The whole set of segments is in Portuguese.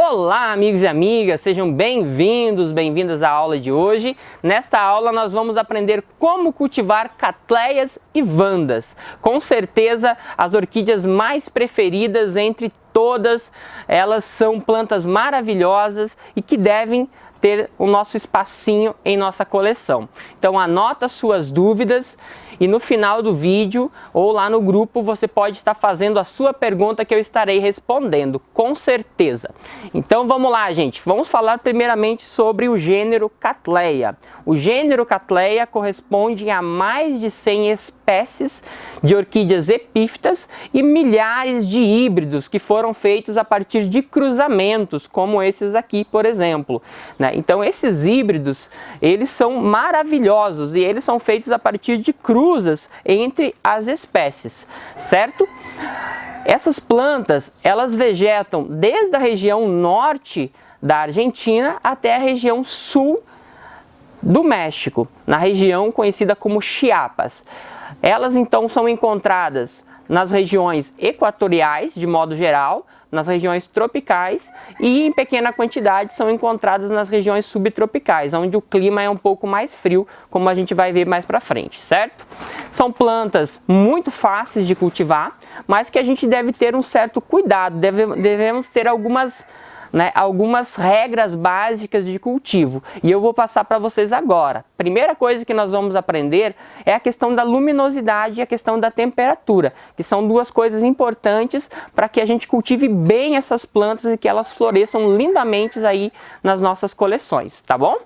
Olá, amigos e amigas, sejam bem-vindas à aula de hoje. Nesta aula nós vamos aprender como cultivar catleias e vandas. Com certeza as orquídeas mais preferidas entre todas, elas são plantas maravilhosas e que devem ter o nosso espacinho em nossa coleção. Então anota suas dúvidas e no final do vídeo ou lá no grupo você pode estar fazendo a sua pergunta que eu estarei respondendo, com certeza. Então vamos lá, gente. Vamos falar primeiramente sobre o gênero Cattleya. O gênero Cattleya corresponde a mais de 100 espécies de orquídeas epífitas e milhares de híbridos que foram feitos a partir de cruzamentos, como esses aqui, por exemplo, né? Então esses híbridos, eles são maravilhosos e eles são feitos a partir de cruzas entre as espécies, certo? Essas plantas, elas vegetam desde a região norte da Argentina até a região sul do México, na região conhecida como Chiapas. Elas então são encontradas nas regiões equatoriais, de modo geral, nas regiões tropicais e em pequena quantidade são encontradas nas regiões subtropicais, onde o clima é um pouco mais frio, como a gente vai ver mais para frente, certo? São plantas muito fáceis de cultivar, mas que a gente deve ter um certo cuidado, devemos ter algumas regras básicas de cultivo e eu vou passar para vocês agora. Primeira coisa que nós vamos aprender é a questão da luminosidade e a questão da temperatura, que são duas coisas importantes para que a gente cultive bem essas plantas e que elas floresçam lindamente aí nas nossas coleções, tá bom?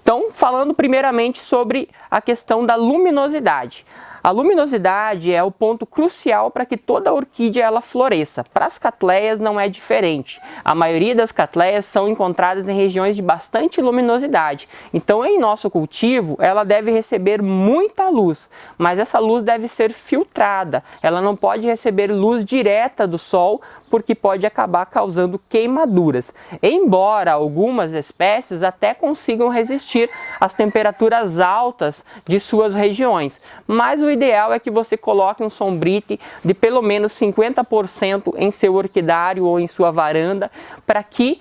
Então, falando primeiramente sobre a questão da luminosidade. A luminosidade é o ponto crucial para que toda orquídea ela floresça. Para as catleias não é diferente. A maioria das catleias são encontradas em regiões de bastante luminosidade. Então, em nosso cultivo, ela deve receber muita luz, mas essa luz deve ser filtrada. Ela não pode receber luz direta do sol, porque pode acabar causando queimaduras. Embora algumas espécies até consigam resistir às temperaturas altas de suas regiões, mas o ideal é que você coloque um sombrite de pelo menos 50% em seu orquidário ou em sua varanda, para que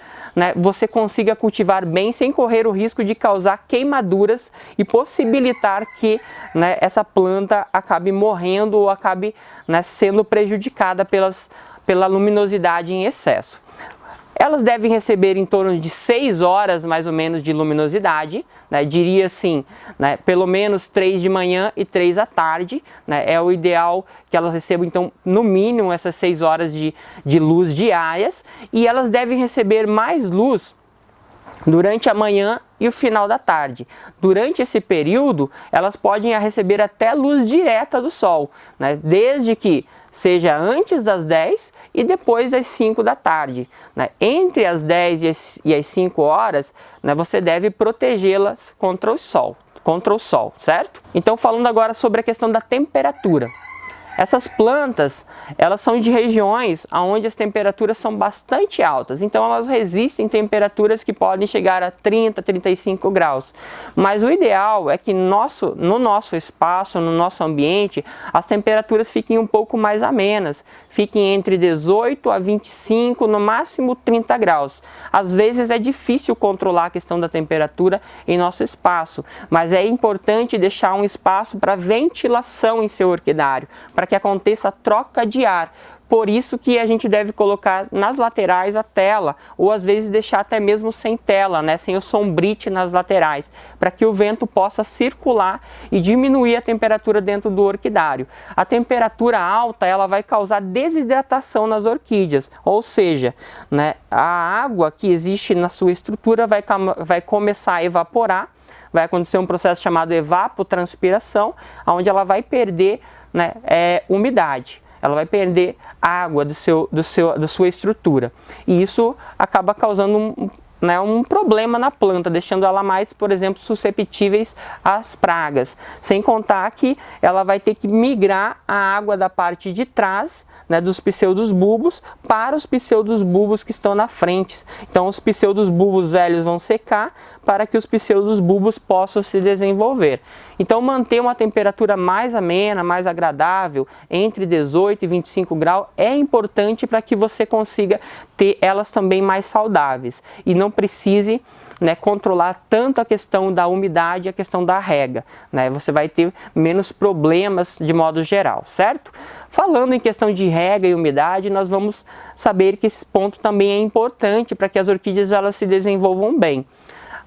você consiga cultivar bem sem correr o risco de causar queimaduras e possibilitar que essa planta acabe morrendo ou acabe sendo prejudicada pela luminosidade em excesso. Elas devem receber em torno de 6 horas mais ou menos de luminosidade, diria assim, pelo menos 3 de manhã e 3 à tarde, é o ideal que elas recebam então no mínimo essas 6 horas de luz diárias, e elas devem receber mais luz durante a manhã e o final da tarde. Durante esse período, elas podem receber até luz direta do sol, desde que seja antes das 10 e depois das 5 da tarde. Entre as 10 e as 5 horas, você deve protegê-las contra o sol, certo? Então, falando agora sobre a questão da temperatura. Essas plantas, elas são de regiões onde as temperaturas são bastante altas, então elas resistem temperaturas que podem chegar a 30, 35 graus. Mas o ideal é que no nosso espaço, no nosso ambiente, as temperaturas fiquem um pouco mais amenas, fiquem entre 18 a 25, no máximo 30 graus. Às vezes é difícil controlar a questão da temperatura em nosso espaço, mas é importante deixar um espaço para ventilação em seu orquidário, para que aconteça a troca de ar. Por isso que a gente deve colocar nas laterais a tela, ou às vezes deixar até mesmo sem tela, sem o sombrite nas laterais, para que o vento possa circular e diminuir a temperatura dentro do orquidário. A temperatura alta, ela vai causar desidratação nas orquídeas, ou seja, a água que existe na sua estrutura vai começar a evaporar, vai acontecer um processo chamado evapotranspiração, onde ela vai perder umidade, ela vai perder água da sua estrutura, e isso acaba causando né, um problema na planta, deixando ela mais, por exemplo, susceptíveis às pragas. Sem contar que ela vai ter que migrar a água da parte de trás, né, dos pseudobulbos para os pseudobulbos que estão na frente. Então os pseudobulbos velhos vão secar para que os pseudobulbos possam se desenvolver. Então manter uma temperatura mais amena, mais agradável, entre 18 e 25 graus é importante para que você consiga ter elas também mais saudáveis e não precise, né, controlar tanto a questão da umidade e a questão da rega, né? Você vai ter menos problemas de modo geral, certo? Falando em questão de rega e umidade, nós vamos saber que esse ponto também é importante para que as orquídeas elas se desenvolvam bem.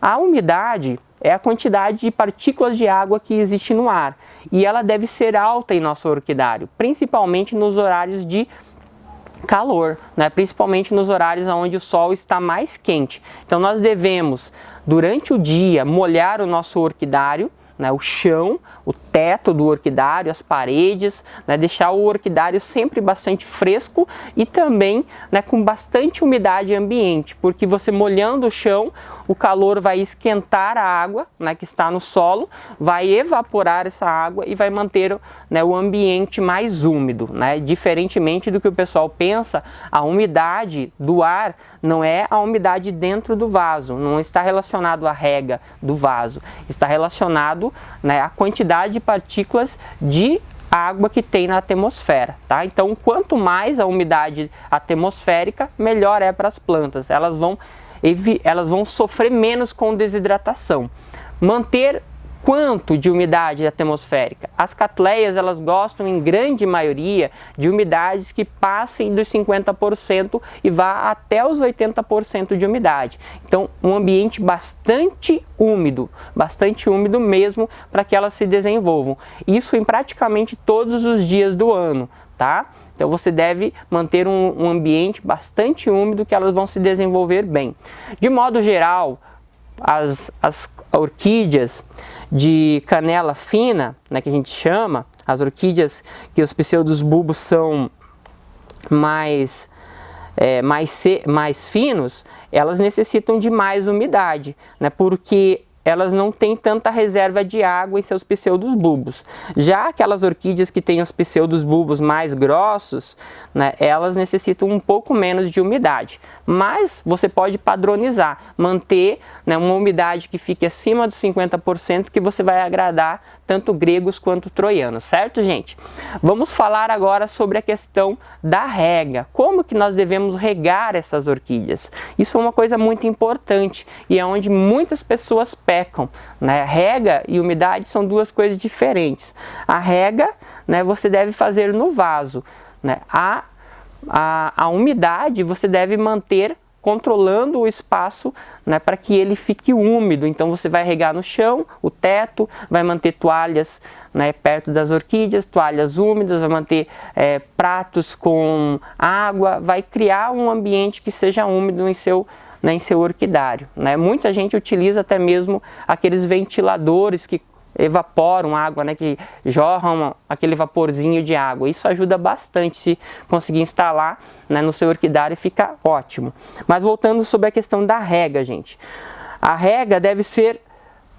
A umidade é a quantidade de partículas de água que existe no ar e ela deve ser alta em nosso orquidário, principalmente nos horários de calor, né? Principalmente nos horários onde o sol está mais quente. Então nós devemos, durante o dia, molhar o nosso orquidário, né, o chão, o teto do orquidário, as paredes, né, deixar o orquidário sempre bastante fresco e também, né, com bastante umidade ambiente, porque você molhando o chão, o calor vai esquentar a água, né, que está no solo, vai evaporar essa água e vai manter, né, o ambiente mais úmido, né? Diferentemente do que o pessoal pensa, a umidade do ar não é a umidade dentro do vaso, não está relacionado à rega do vaso, está relacionado, né, à quantidade de partículas de água que tem na atmosfera, tá? Então, quanto mais a umidade atmosférica, melhor é para as plantas. Elas vão sofrer menos com desidratação. Manter quanto de umidade atmosférica? As catleias, elas gostam em grande maioria de umidades que passem dos 50% e vá até os 80% de umidade. Então, um ambiente bastante úmido mesmo para que elas se desenvolvam. Isso em praticamente todos os dias do ano, tá? Então você deve manter um ambiente bastante úmido que elas vão se desenvolver bem. De modo geral, as orquídeas de canela fina, né, que a gente chama, as orquídeas que os pseudobulbos são mais finos, elas necessitam de mais umidade, né, porque elas não têm tanta reserva de água em seus pseudobulbos. Já aquelas orquídeas que têm os pseudobulbos mais grossos, né, elas necessitam um pouco menos de umidade. Mas você pode padronizar, manter, né, uma umidade que fique acima dos 50%, que você vai agradar tanto gregos quanto troianos, certo, gente? Vamos falar agora sobre a questão da rega. Como que nós devemos regar essas orquídeas? Isso é uma coisa muito importante e é onde muitas pessoas pecam, né? Rega e umidade são duas coisas diferentes. A rega, né, você deve fazer no vaso, né? A umidade você deve manter controlando o espaço, né, para que ele fique úmido. Então você vai regar no chão, o teto, vai manter toalhas, né, perto das orquídeas, toalhas úmidas, vai manter pratos com água, vai criar um ambiente que seja úmido em seu orquidário, né? Muita gente utiliza até mesmo aqueles ventiladores que evaporam água, né, que jorram aquele vaporzinho de água. Isso ajuda bastante, se conseguir instalar, né, no seu orquidário, fica ótimo. Mas voltando sobre a questão da rega, gente. A rega deve ser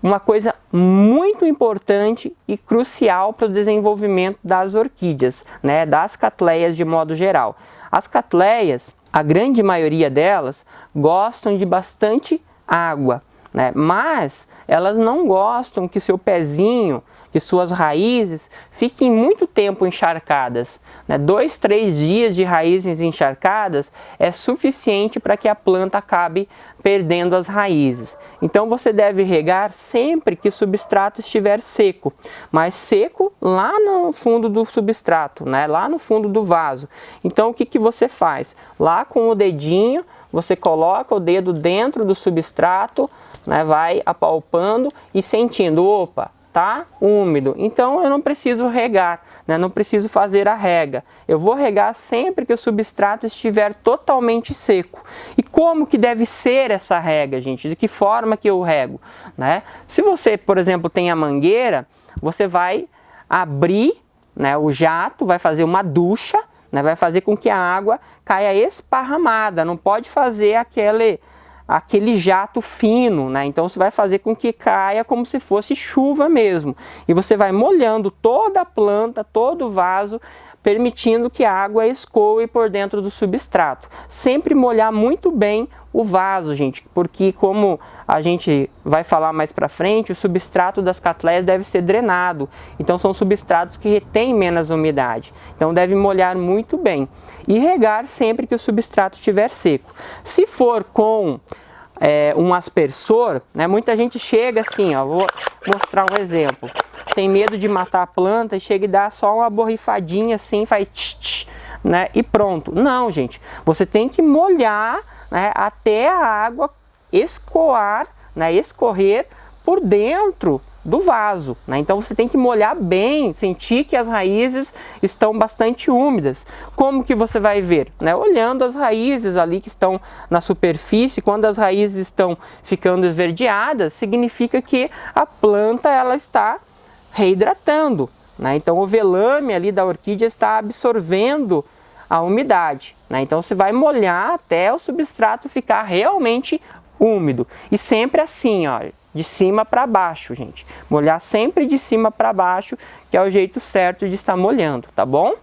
uma coisa muito importante e crucial para o desenvolvimento das orquídeas, né, das catleias de modo geral. As catleias, a grande maioria delas, gostam de bastante água, né? Mas elas não gostam que seu pezinho, que suas raízes fiquem muito tempo encharcadas, né? 2, 3 dias de raízes encharcadas é suficiente para que a planta acabe perdendo as raízes. Então você deve regar sempre que o substrato estiver seco, mas seco lá no fundo do substrato, né? Lá no fundo do vaso. Então o que você faz? Lá com o dedinho, você coloca o dedo dentro do substrato, né, vai apalpando e sentindo, opa, tá úmido, então eu não preciso regar, né, não preciso fazer a rega. Eu vou regar sempre que o substrato estiver totalmente seco. E como que deve ser essa rega, gente? De que forma que eu rego, né? Se você, por exemplo, tem a mangueira, você vai abrir, né, o jato, vai fazer uma ducha, né, vai fazer com que a água caia esparramada, não pode fazer aquele jato fino, né? Então você vai fazer com que caia como se fosse chuva mesmo. E você vai molhando toda a planta, todo o vaso, permitindo que a água escoe por dentro do substrato. Sempre molhar muito bem o vaso, gente, porque como a gente vai falar mais para frente, o substrato das catleias deve ser drenado. Então são substratos que retêm menos umidade. Então deve molhar muito bem e regar sempre que o substrato estiver seco. Se for com um aspersor, né, muita gente chega assim, ó, vou mostrar um exemplo. Tem medo de matar a planta e chega e dá só uma borrifadinha assim, faz tch, tch, né, e pronto. Não, gente, você tem que molhar, né, até a água escoar, né, escorrer por dentro do vaso, né? Então você tem que molhar bem, sentir que as raízes estão bastante úmidas. Como que você vai ver? Né? Olhando as raízes ali que estão na superfície. Quando as raízes estão ficando esverdeadas, significa que a planta ela está reidratando, né? Então o velame ali da orquídea está absorvendo a umidade, né? Então você vai molhar até o substrato ficar realmente úmido. E sempre assim, ó, de cima para baixo, gente. Molhar sempre de cima para baixo, que é o jeito certo de estar molhando, tá bom?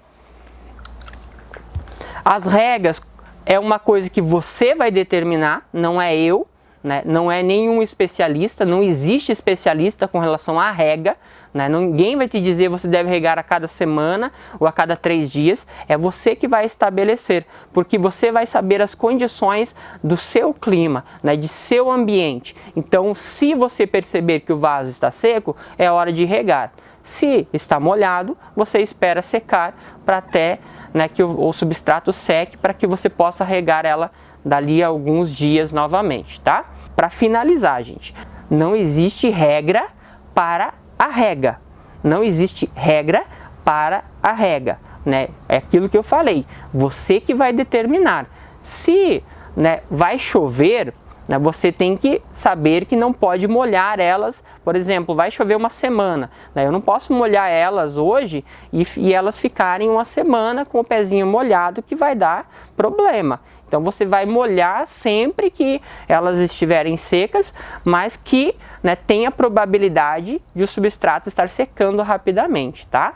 As regas é uma coisa que você vai determinar, não é eu, né? Não é nenhum especialista, não existe especialista com relação à rega, né? Ninguém vai te dizer você deve regar a cada semana ou a cada 3 dias, é você que vai estabelecer, porque você vai saber as condições do seu clima, né? De seu ambiente. Então, se você perceber que o vaso está seco, é hora de regar. Se está molhado, você espera secar para até, né, que o substrato seque para que você possa regar ela dali a alguns dias novamente, tá? Para finalizar, gente, não existe regra para a rega. Não existe regra para a rega, né? É aquilo que eu falei, você que vai determinar. Se, né, vai chover, né, você tem que saber que não pode molhar elas. Por exemplo, vai chover uma semana, né, eu não posso molhar elas hoje e elas ficarem uma semana com o pezinho molhado, que vai dar problema. Então você vai molhar sempre que elas estiverem secas, mas que, né, tenha probabilidade de o substrato estar secando rapidamente, tá?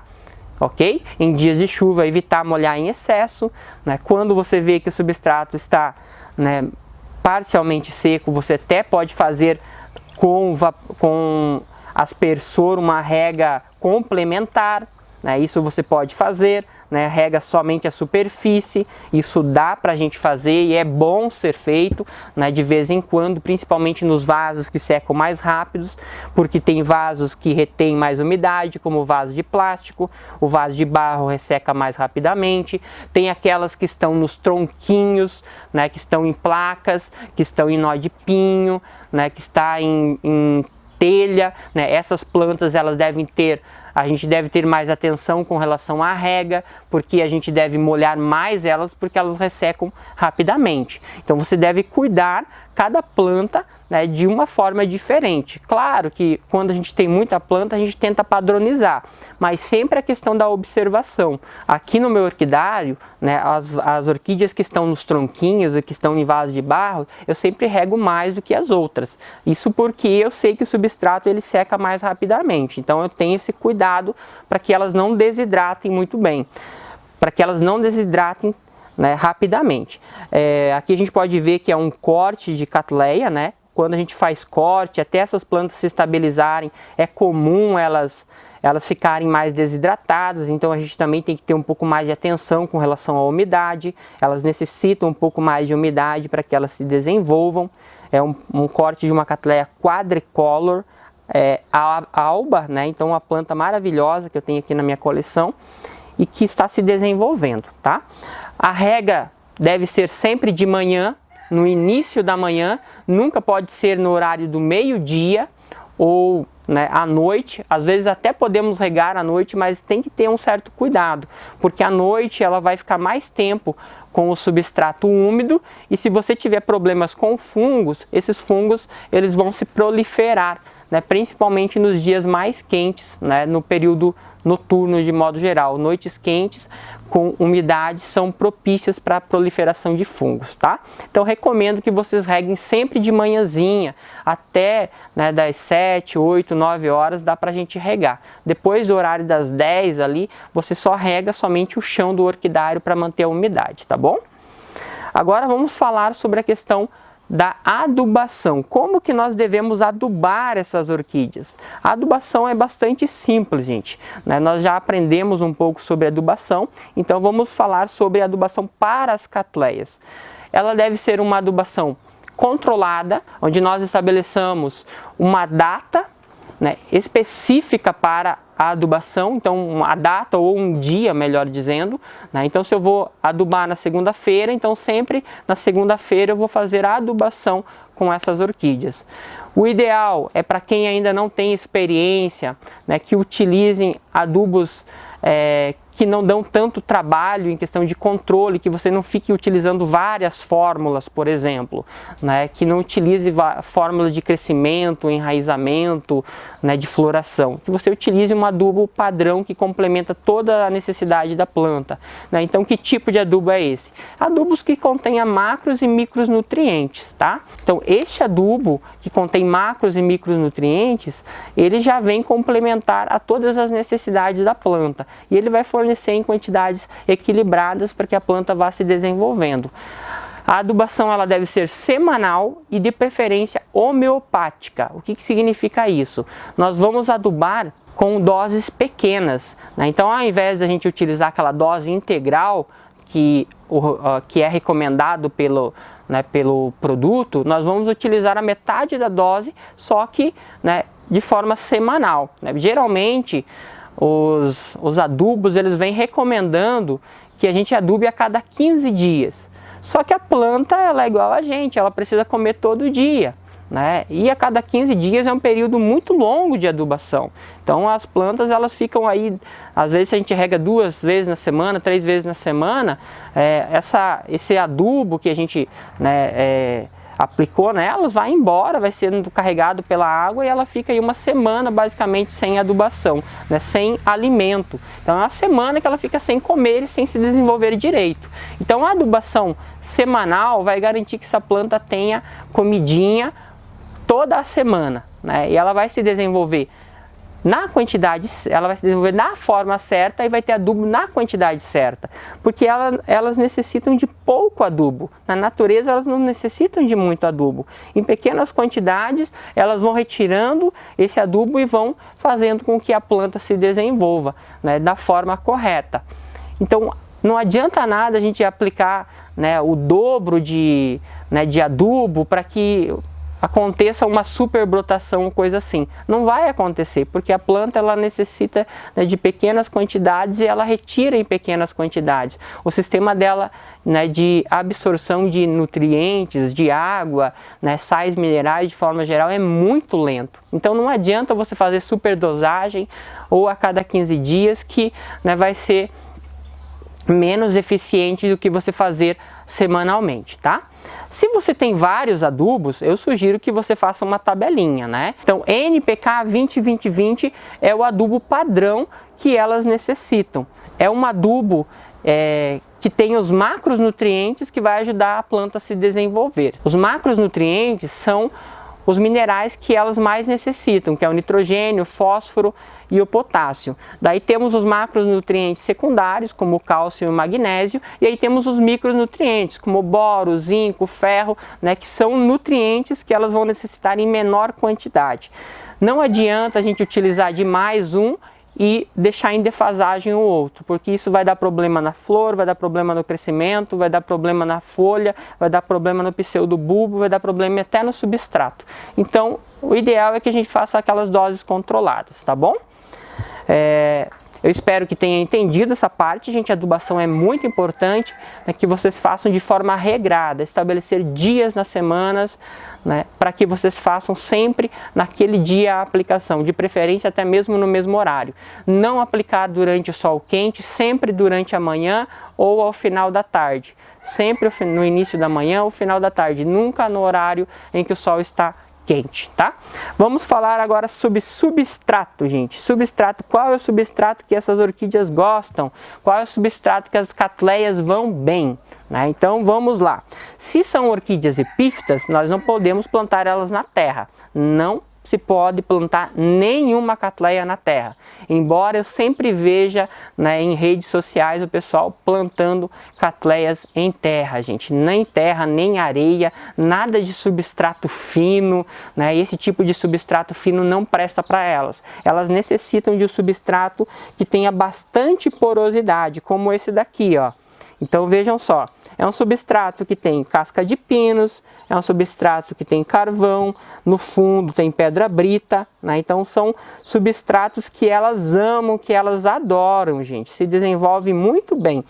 Ok? Em dias de chuva, evitar molhar em excesso, né? Quando você vê que o substrato está, né, parcialmente seco, você até pode fazer com aspersor uma rega complementar, né? Isso você pode fazer, né? Rega somente a superfície, isso dá para a gente fazer e é bom ser feito, né, de vez em quando, principalmente nos vasos que secam mais rápidos, porque tem vasos que retêm mais umidade, como o vaso de plástico, o vaso de barro resseca mais rapidamente, tem aquelas que estão nos tronquinhos, né, que estão em placas, que estão em nó de pinho, né, que está em telha, né? Essas plantas elas devem ter, a gente deve ter mais atenção com relação à rega, porque a gente deve molhar mais elas, porque elas ressecam rapidamente. Então você deve cuidar cada planta, né, de uma forma diferente. Claro que quando a gente tem muita planta, a gente tenta padronizar, mas sempre a questão da observação. Aqui no meu orquidário, né, as orquídeas que estão nos tronquinhos e que estão em vasos de barro, eu sempre rego mais do que as outras. Isso porque eu sei que o substrato ele seca mais rapidamente, então eu tenho esse cuidado para que elas não desidratem muito bem, para que elas não desidratem, né, rapidamente. Aqui a gente pode ver que é um corte de catleia, né? Quando a gente faz corte, até essas plantas se estabilizarem, é comum elas ficarem mais desidratadas, então a gente também tem que ter um pouco mais de atenção com relação à umidade. Elas necessitam um pouco mais de umidade para que elas se desenvolvam. É um corte de uma catleia quadricolor, alba, né? Então uma planta maravilhosa que eu tenho aqui na minha coleção e que está se desenvolvendo, tá? A rega deve ser sempre de manhã, no início da manhã, nunca pode ser no horário do meio-dia ou, né, à noite. Às vezes até podemos regar à noite, mas tem que ter um certo cuidado, porque à noite ela vai ficar mais tempo com o substrato úmido, e se você tiver problemas com fungos, esses fungos eles vão se proliferar, né, principalmente nos dias mais quentes, né, no período noturno de modo geral. Noites quentes com umidade são propícias para a proliferação de fungos, tá? Então recomendo que vocês reguem sempre de manhãzinha, até, né, das 7, 8, 9 horas dá para a gente regar. Depois do horário das 10 ali, você só rega somente o chão do orquidário para manter a umidade, tá bom? Agora vamos falar sobre a questão da adubação. Como que nós devemos adubar essas orquídeas? A adubação é bastante simples, gente, né? Nós já aprendemos um pouco sobre adubação, então vamos falar sobre adubação para as catleias. Ela deve ser uma adubação controlada, onde nós estabeleçamos uma data, né, específica para a adubação, então a data ou um dia, melhor dizendo, né? Então se eu vou adubar na segunda-feira, então sempre na segunda-feira eu vou fazer a adubação com essas orquídeas. O ideal é para quem ainda não tem experiência, né, que utilizem adubos que não dão tanto trabalho em questão de controle, que você não fique utilizando várias fórmulas, por exemplo, né, que não utilize fórmulas de crescimento, enraizamento, né, de floração, que você utilize um adubo padrão que complementa toda a necessidade da planta, né? Então que tipo de adubo é esse? Adubos que contenha macros e micronutrientes, tá? Então este adubo que contém macros e micronutrientes, ele já vem complementar a todas as necessidades da planta, e ele vai fornecer em quantidades equilibradas para que a planta vá se desenvolvendo. A adubação ela deve ser semanal e de preferência homeopática. O que significa isso? Nós vamos adubar com doses pequenas, né? Então ao invés de a gente utilizar aquela dose integral que é recomendado pelo produto, nós vamos utilizar a metade da dose, só que, né, de forma semanal, né? Geralmente os adubos eles vêm recomendando que a gente adube a cada 15 dias. Só que a planta ela é igual a gente, ela precisa comer todo dia, né? E a cada 15 dias é um período muito longo de adubação. Então as plantas elas ficam aí, às vezes a gente rega 2 vezes na semana, 3 vezes na semana, esse adubo que a gente, né, aplicou nelas, vai embora, vai sendo carregado pela água e ela fica aí uma semana basicamente sem adubação, né, sem alimento. Então é uma semana que ela fica sem comer e sem se desenvolver direito. Então a adubação semanal vai garantir que essa planta tenha comidinha toda a semana, né, e ela vai se desenvolver na quantidade, ela vai se desenvolver na forma certa e vai ter adubo na quantidade certa, porque elas necessitam de pouco adubo. Na natureza elas não necessitam de muito adubo. Em pequenas quantidades elas vão retirando esse adubo e vão fazendo com que a planta se desenvolva, né, da forma correta. Então não adianta nada a gente aplicar, né, o dobro de adubo para que aconteça uma superbrotação, coisa assim. Não vai acontecer, porque a planta ela necessita, né, de pequenas quantidades e ela retira em pequenas quantidades. O sistema dela, né, de absorção de nutrientes, de água, né, sais minerais de forma geral é muito lento. Então não adianta você fazer superdosagem ou a cada 15 dias que, né, vai ser menos eficiente do que você fazer semanalmente, tá? Se você tem vários adubos, eu sugiro que você faça uma tabelinha, né? Então, NPK 20-20-20 é o adubo padrão que elas necessitam. É um adubo que tem os macronutrientes que vai ajudar a planta a se desenvolver. Os macronutrientes são os minerais que elas mais necessitam, que é o nitrogênio, o fósforo e o potássio. Daí temos os macronutrientes secundários, como o cálcio e o magnésio, e aí temos os micronutrientes, como o boro, zinco, ferro, né, que são nutrientes que elas vão necessitar em menor quantidade. Não adianta a gente utilizar demais um e deixar em defasagem o outro, porque isso vai dar problema na flor, vai dar problema no crescimento, vai dar problema na folha, vai dar problema no pseudobulbo, vai dar problema até no substrato. Então, o ideal é que a gente faça aquelas doses controladas, tá bom? Eu espero que tenha entendido essa parte, gente. A adubação é muito importante, né, que vocês façam de forma regrada, estabelecer dias nas semanas, né, para que vocês façam sempre naquele dia a aplicação, de preferência até mesmo no mesmo horário. Não aplicar durante o sol quente, sempre durante a manhã ou ao final da tarde. Sempre no início da manhã ou final da tarde, nunca no horário em que o sol está quente, tá? Vamos falar agora sobre substrato, gente. Substrato, qual é o substrato que essas orquídeas gostam? Qual é o substrato que as catleias vão bem? Né? Então vamos lá. Se são orquídeas epífitas, nós não podemos plantar elas na terra. Não se pode plantar nenhuma catleia na terra. Embora eu sempre veja, né, em redes sociais o pessoal plantando catleias em terra, gente. Nem terra, nem areia, nada de substrato fino, né? Esse tipo de substrato fino não presta para elas. Elas necessitam de um substrato que tenha bastante porosidade, como esse daqui, ó. Então vejam só, é um substrato que tem casca de pinos, é um substrato que tem carvão, no fundo tem pedra brita, né? Então são substratos que elas amam, que elas adoram, gente, se desenvolve muito bem.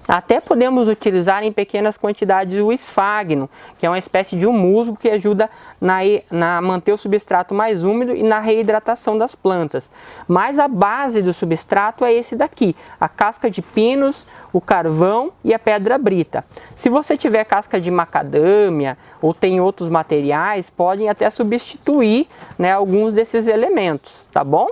Até podemos utilizar em pequenas quantidades o esfagno, que é uma espécie de um musgo que ajuda na manter o substrato mais úmido e na reidratação das plantas. Mas a base do substrato é esse daqui, a casca de pinos, o carvão e a pedra brita. Se você tiver casca de macadâmia ou tem outros materiais, podem até substituir, né, alguns desses elementos, tá bom?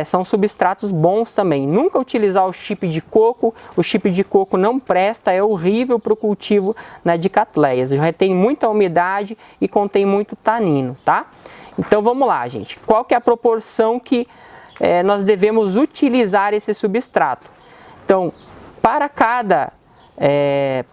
São substratos bons também. Nunca utilizar o chip de coco. O chip de coco não presta, é horrível para o cultivo, né, de catleias. Já retém muita umidade e contém muito tanino, tá? Então vamos lá, gente. Qual que é a proporção que nós devemos utilizar esse substrato? Então, para cada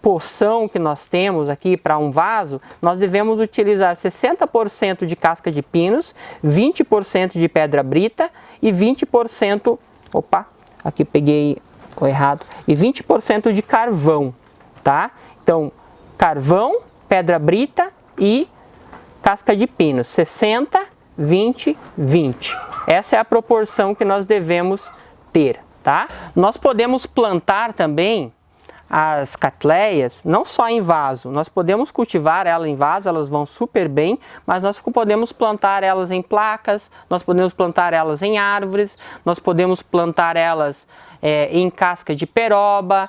porção que nós temos aqui para um vaso, nós devemos utilizar 60% de casca de pinos, 20% de pedra brita e 20%, opa, aqui peguei o errado, e 20% de carvão, tá? Então, carvão, pedra brita e casca de pinos, 60, 20, 20. Essa é a proporção que nós devemos ter, tá? Nós podemos plantar também as catleias, não só em vaso, nós podemos cultivar ela em vaso, elas vão super bem, mas nós podemos plantar elas em placas, nós podemos plantar elas em árvores, nós podemos plantar elas em casca de peroba,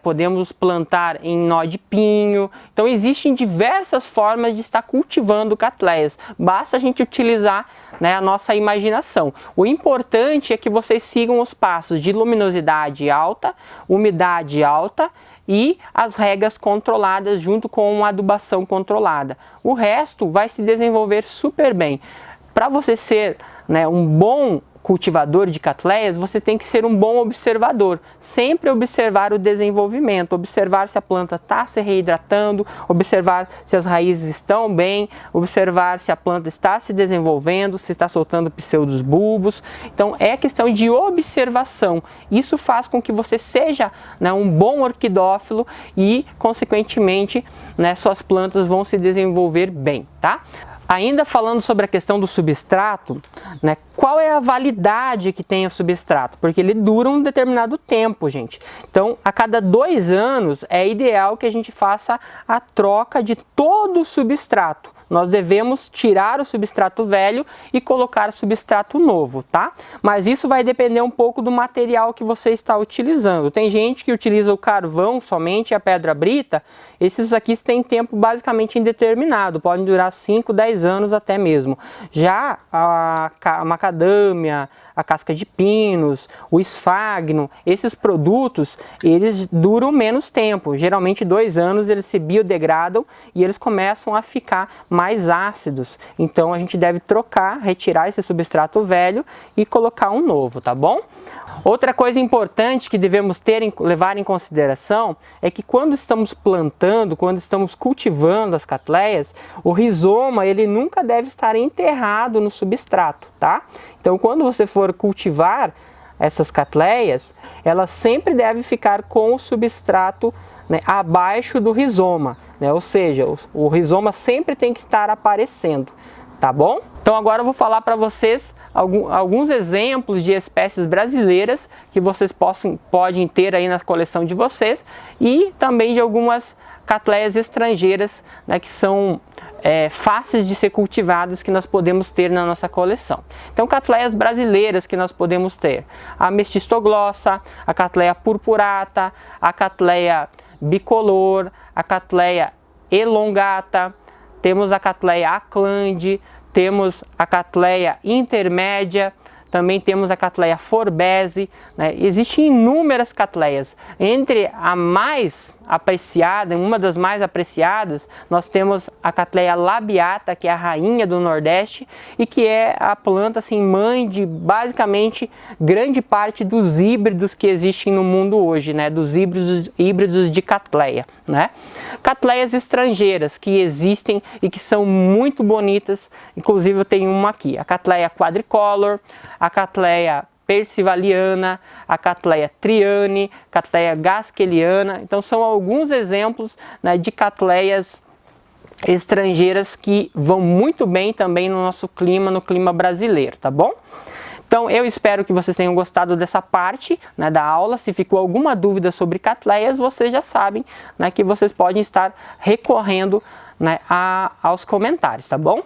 podemos plantar em nó de pinho. Então existem diversas formas de estar cultivando catleias, basta a gente utilizar, né, a nossa imaginação. O importante é que vocês sigam os passos de luminosidade alta, umidade alta e as regas controladas junto com uma adubação controlada. O resto vai se desenvolver super bem. Para você ser, né, um bom cultivador de catleias, você tem que ser um bom observador, sempre observar o desenvolvimento, observar se a planta está se reidratando, observar se as raízes estão bem, observar se a planta está se desenvolvendo, se está soltando pseudos bulbos. Então é questão de observação. Isso faz com que você seja, né, um bom orquidófilo e, consequentemente, né, suas plantas vão se desenvolver bem, tá? Ainda falando sobre a questão do substrato, né, qual é a validade que tem o substrato? Porque ele dura um determinado tempo, gente. Então, a cada 2 anos é ideal que a gente faça a troca de todo o substrato. Nós devemos tirar o substrato velho e colocar o substrato novo, tá? Mas isso vai depender um pouco do material que você está utilizando. Tem gente que utiliza o carvão somente, a pedra brita. Esses aqui têm tempo basicamente indeterminado, podem durar 5, 10 anos até mesmo. Já a macadâmia, a casca de pinos, o esfagno, esses produtos, eles duram menos tempo. Geralmente 2 anos eles se biodegradam e eles começam a ficar mais ácidos. Então a gente deve trocar, retirar esse substrato velho e colocar um novo, tá bom? Outra coisa importante que devemos levar em consideração é que quando estamos plantando, quando estamos cultivando as catleias, o rizoma ele nunca deve estar enterrado no substrato, tá? Então quando você for cultivar essas catleias, ela sempre deve ficar com o substrato, né, abaixo do rizoma, né? Ou seja, o rizoma sempre tem que estar aparecendo, tá bom? Então Então agora eu vou falar para vocês alguns exemplos de espécies brasileiras que vocês podem ter aí na coleção de vocês, e também de algumas catleias estrangeiras, né, que são fáceis de ser cultivadas, que nós podemos ter na nossa coleção. Então, catleias brasileiras que nós podemos ter: a mestistoglossa, a catleia purpurata, a catleia bicolor, a catleia elongata, temos a catleia aclande, temos a catleia intermédia, também temos a catleia forbese, né? Existem inúmeras catleias. Entre a mais apreciada, uma das mais apreciadas, nós temos a catleia labiata, que é a rainha do Nordeste e que é a planta assim, mãe de basicamente grande parte dos híbridos que existem no mundo hoje, né? Dos híbridos de catleia, né? Catleias estrangeiras que existem e que são muito bonitas, inclusive eu tenho uma aqui, a catleia quadricolor, a catleia persivaliana, a catleia triane, catleia gaskeliana. Então são alguns exemplos, né, de catleias estrangeiras que vão muito bem também no nosso clima, no clima brasileiro, tá bom? Então eu espero que vocês tenham gostado dessa parte, né, da aula. Se ficou alguma dúvida sobre catleias, vocês já sabem, né, que vocês podem estar recorrendo, né, aos comentários, tá bom?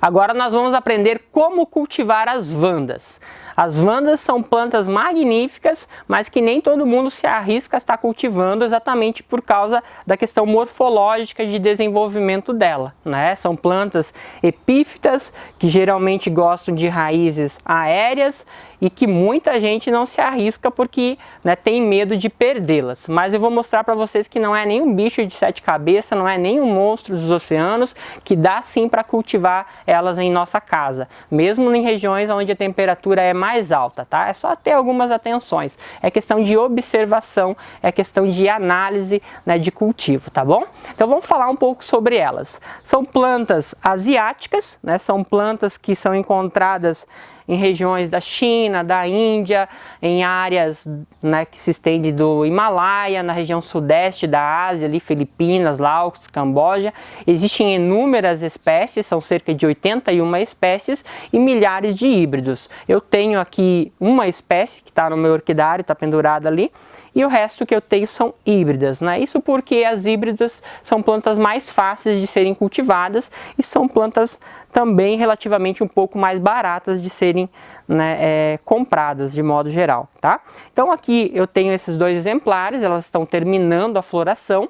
Agora nós vamos aprender como cultivar as vandas. As vandas são plantas magníficas, mas que nem todo mundo se arrisca a estar cultivando, exatamente por causa da questão morfológica de desenvolvimento dela, né? São plantas epífitas que geralmente gostam de raízes aéreas e que muita gente não se arrisca porque, né, tem medo de perdê-las. Mas eu vou mostrar para vocês que não é nenhum bicho de 7 cabeças, não é nenhum monstro dos oceanos, que dá sim para cultivar elas em nossa casa, mesmo em regiões onde a temperatura é mais alta, tá? É só ter algumas atenções, é questão de observação, é questão de análise, né, de cultivo, tá bom? Então vamos falar um pouco sobre elas. São plantas asiáticas, né? São plantas que são encontradas em regiões da China, da Índia, em áreas, né, que se estende do Himalaia, na região sudeste da Ásia, ali, Filipinas, Laos, Camboja. Existem inúmeras espécies, são cerca de 81 espécies e milhares de híbridos. Eu tenho aqui uma espécie que está no meu orquidário, está pendurada ali, e o resto que eu tenho são híbridas, né? Isso porque as híbridas são plantas mais fáceis de serem cultivadas e são plantas também relativamente um pouco mais baratas de serem, né, compradas de modo geral, tá? Então aqui eu tenho esses 2 exemplares, elas estão terminando a floração.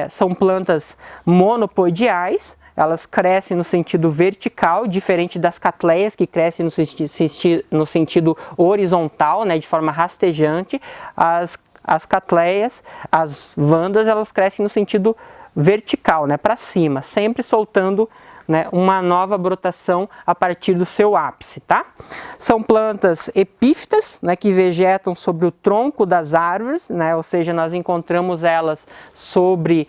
São plantas monopodiais, elas crescem no sentido vertical, diferente das catleias que crescem no sentido horizontal, né, de forma rastejante. As catleias, as vandas, elas crescem no sentido vertical, né, para cima, sempre soltando, né, uma nova brotação a partir do seu ápice, tá? São plantas epífitas, né, que vegetam sobre o tronco das árvores, né, ou seja, nós encontramos elas sobre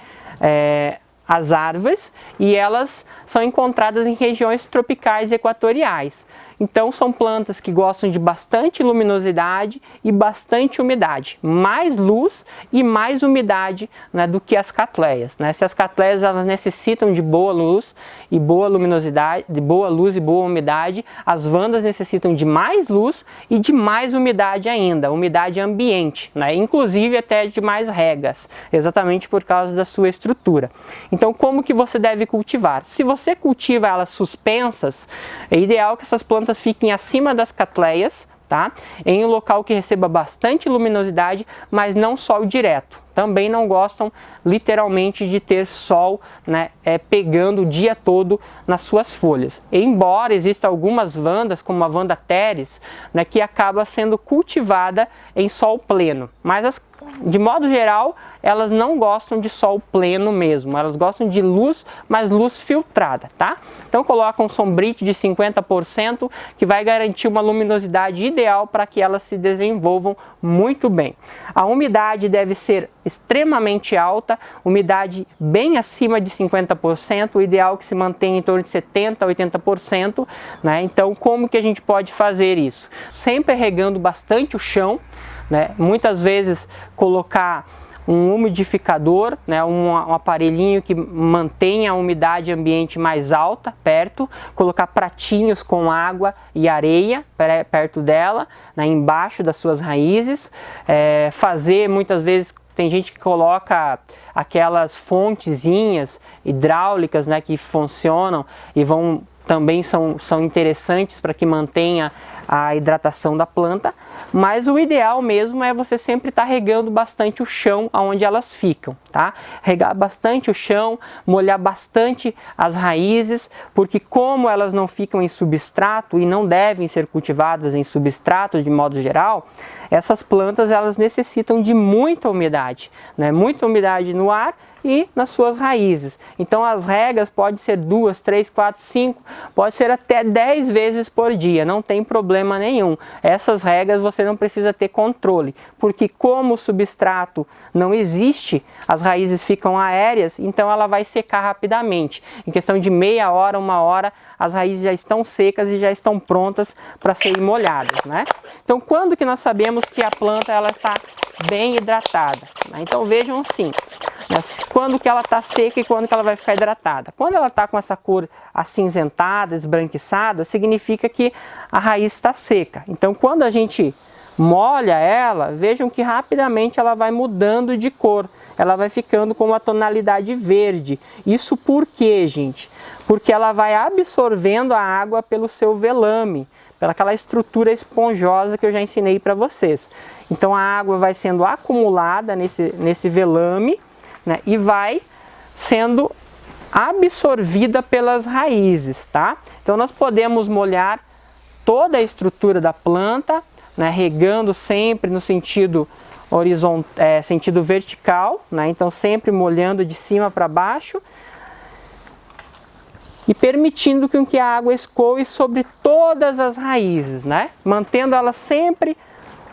as árvores, e elas são encontradas em regiões tropicais e equatoriais. Então são plantas que gostam de bastante luminosidade e bastante umidade, mais luz e mais umidade, né, do que as catleias, né? Se as catleias elas necessitam de boa luz e boa luminosidade, de boa luz e boa umidade, as vandas necessitam de mais luz e de mais umidade ainda, umidade ambiente, né? Inclusive até de mais regas, exatamente por causa da sua estrutura. Então como que você deve cultivar? Se você cultiva elas suspensas, é ideal que essas plantas fiquem acima das catleias, tá? Em um local que receba bastante luminosidade, mas não sol direto. Também não gostam literalmente de ter sol, né, pegando o dia todo nas suas folhas. Embora existam algumas vandas, como a vanda teres, né, que acaba sendo cultivada em sol pleno, mas de modo geral elas não gostam de sol pleno mesmo, elas gostam de luz, mas luz filtrada, tá? Então coloca um sombrite de 50% que vai garantir uma luminosidade ideal para que elas se desenvolvam muito bem. A umidade deve ser extremamente alta, umidade bem acima de 50%, o ideal é que se mantenha em torno de 70% a 80%, né? Então como que a gente pode fazer isso? Sempre regando bastante o chão, né? Muitas vezes colocar um umidificador, né, um aparelhinho que mantenha a umidade ambiente mais alta perto, colocar pratinhos com água e areia perto dela, né, embaixo das suas raízes, fazer muitas vezes. Tem gente que coloca aquelas fontezinhas hidráulicas, né, que funcionam e também são interessantes para que mantenha a hidratação da planta, mas o ideal mesmo é você sempre estar regando bastante o chão onde elas ficam, tá? Regar bastante o chão, molhar bastante as raízes, porque como elas não ficam em substrato e não devem ser cultivadas em substrato de modo geral, essas plantas elas necessitam de muita umidade, né? Muita umidade no ar e nas suas raízes. Então as regas podem ser 2, 3, 4, 5, pode ser até 10 vezes por dia, não tem problema nenhum. Essas regas você não precisa ter controle, porque como o substrato não existe, as raízes ficam aéreas, então ela vai secar rapidamente. Em questão de meia hora, 1 hora, as raízes já estão secas e já estão prontas para serem molhadas, né? Então quando que nós sabemos que a planta ela está bem hidratada, né? Então vejam assim, quando que ela está seca e quando que ela vai ficar hidratada. Quando ela está com essa cor acinzentada, esbranquiçada, significa que a raiz está seca. Então quando a gente molha ela, vejam que rapidamente ela vai mudando de cor. Ela vai ficando com uma tonalidade verde. Isso por quê, gente? Porque ela vai absorvendo a água pelo seu velame, pelaquela estrutura esponjosa que eu já ensinei para vocês. Então a água vai sendo acumulada nesse velame, né, e vai sendo absorvida pelas raízes, tá? Então nós podemos molhar toda a estrutura da planta, né, regando sempre no sentido sentido vertical, né? Então sempre molhando de cima para baixo e permitindo que a água escoe sobre todas as raízes, né? Mantendo ela sempre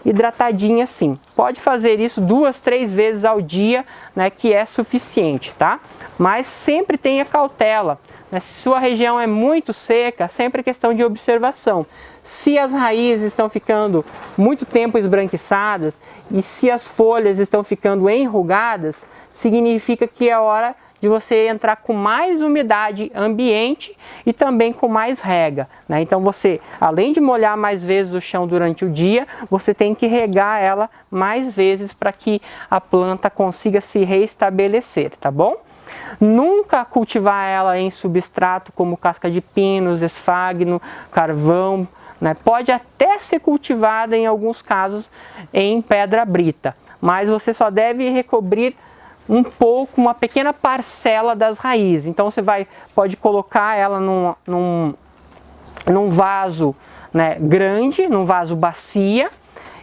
hidratadinha assim. Pode fazer isso 2, 3 vezes ao dia, né, que é suficiente, tá? Mas sempre tenha cautela, né? Se sua região é muito seca, sempre é questão de observação. Se as raízes estão ficando muito tempo esbranquiçadas e se as folhas estão ficando enrugadas, significa que é hora de você entrar com mais umidade ambiente e também com mais rega, né? Então você, além de molhar mais vezes o chão durante o dia, você tem que regar ela mais vezes para que a planta consiga se reestabelecer, tá bom? Nunca cultivar ela em substrato como casca de pinos, esfagno, carvão, né? Pode até ser cultivada em alguns casos em pedra brita, mas você só deve recobrir um pouco, uma pequena parcela das raízes. Então você pode colocar ela num vaso, né, grande, num vaso bacia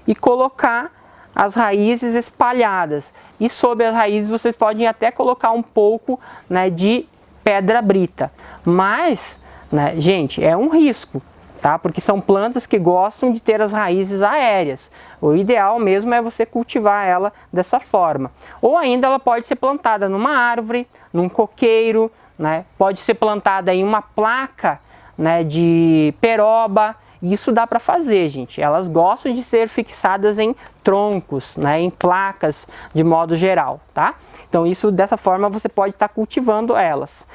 e colocar as raízes espalhadas. E sobre as raízes vocês podem até colocar um pouco, né, de pedra brita. Mas, né, gente, é um risco. Tá? Porque são plantas que gostam de ter as raízes aéreas. O ideal mesmo é você cultivar ela dessa forma. Ou ainda ela pode ser plantada numa árvore, num coqueiro, né? Pode ser plantada em uma placa, né, de peroba. Isso dá para fazer, gente. Elas gostam de ser fixadas em troncos, né, em placas de modo geral, tá? Então isso, dessa forma você pode estar cultivando elas.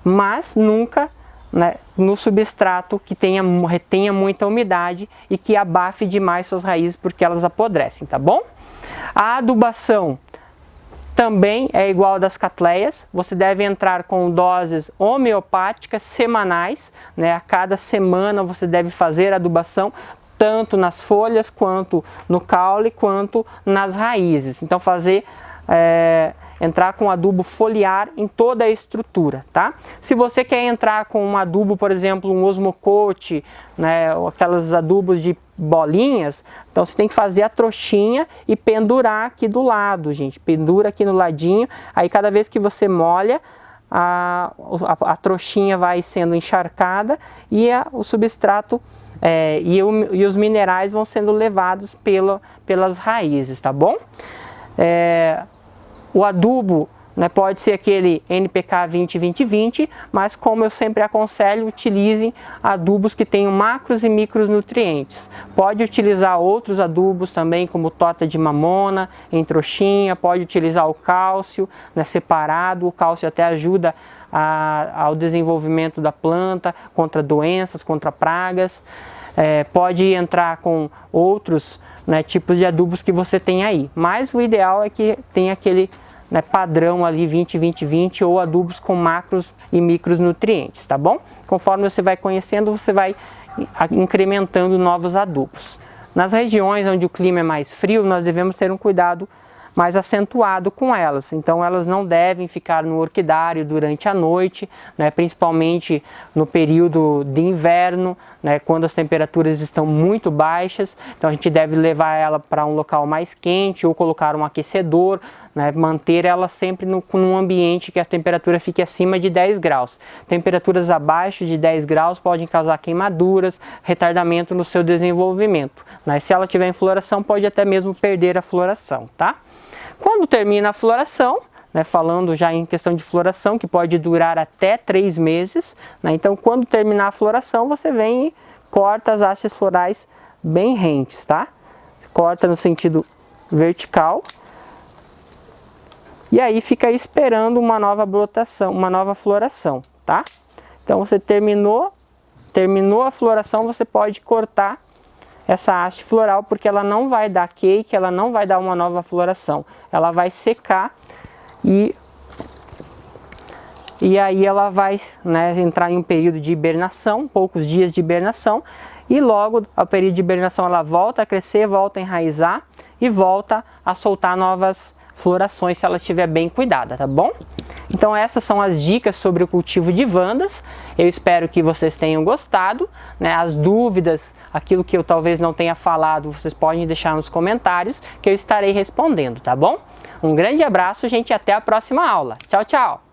Mas nunca, né, no substrato que retenha muita umidade e que abafe demais suas raízes, porque elas apodrecem, tá bom? A adubação também é igual das catleias. Você deve entrar com doses homeopáticas semanais, né? A cada semana você deve fazer adubação, tanto nas folhas, quanto no caule, quanto nas raízes. Então entrar com adubo foliar em toda a estrutura, tá? Se você quer entrar com um adubo, por exemplo, um osmocote, né, aquelas adubos de bolinhas, então você tem que fazer a trouxinha e pendurar aqui do lado, gente. Pendura aqui no ladinho, aí cada vez que você molha, a trouxinha vai sendo encharcada e o substrato e os minerais vão sendo levados pelas raízes, tá bom? O adubo né? Pode ser aquele NPK 20-20-20, mas como eu sempre aconselho, utilize adubos que tenham macros e micronutrientes. Pode utilizar outros adubos também, como tota de mamona, em trouxinha, pode utilizar o cálcio, né, separado. O cálcio até ajuda ao desenvolvimento da planta, contra doenças, contra pragas. Pode entrar com outros, né, tipos de adubos que você tem aí, mas o ideal é que tenha aquele, né, padrão ali 20-20-20 ou adubos com macros e micronutrientes, tá bom? Conforme você vai conhecendo, você vai incrementando novos adubos. Nas regiões onde o clima é mais frio, nós devemos ter um cuidado mais acentuado com elas, então elas não devem ficar no orquidário durante a noite, né, principalmente no período de inverno, né, quando as temperaturas estão muito baixas. Então a gente deve levar ela para um local mais quente ou colocar um aquecedor, né, manter ela sempre num ambiente que a temperatura fique acima de 10 graus. Temperaturas abaixo de 10 graus podem causar queimaduras, retardamento no seu desenvolvimento, né? Se ela tiver em floração, pode até mesmo perder a floração, tá? Quando termina a floração, né, falando já em questão de floração, que pode durar até 3 meses, né, então quando terminar a floração, você vem e corta as hastes florais bem rentes, tá? Corta no sentido vertical. E aí fica esperando uma nova brotação, uma nova floração, tá? Então você terminou a floração, você pode cortar essa haste floral, porque ela não vai dar cake, ela não vai dar uma nova floração. Ela vai secar e aí ela vai, né, entrar em um período de hibernação, poucos dias de hibernação, e logo ao período de hibernação ela volta a crescer, volta a enraizar e volta a soltar novas florações se ela estiver bem cuidada, tá bom? Então essas são as dicas sobre o cultivo de vandas. Eu espero que vocês tenham gostado, né? As dúvidas, aquilo que eu talvez não tenha falado, vocês podem deixar nos comentários que eu estarei respondendo, tá bom? Um grande abraço, gente, e até a próxima aula. Tchau, tchau!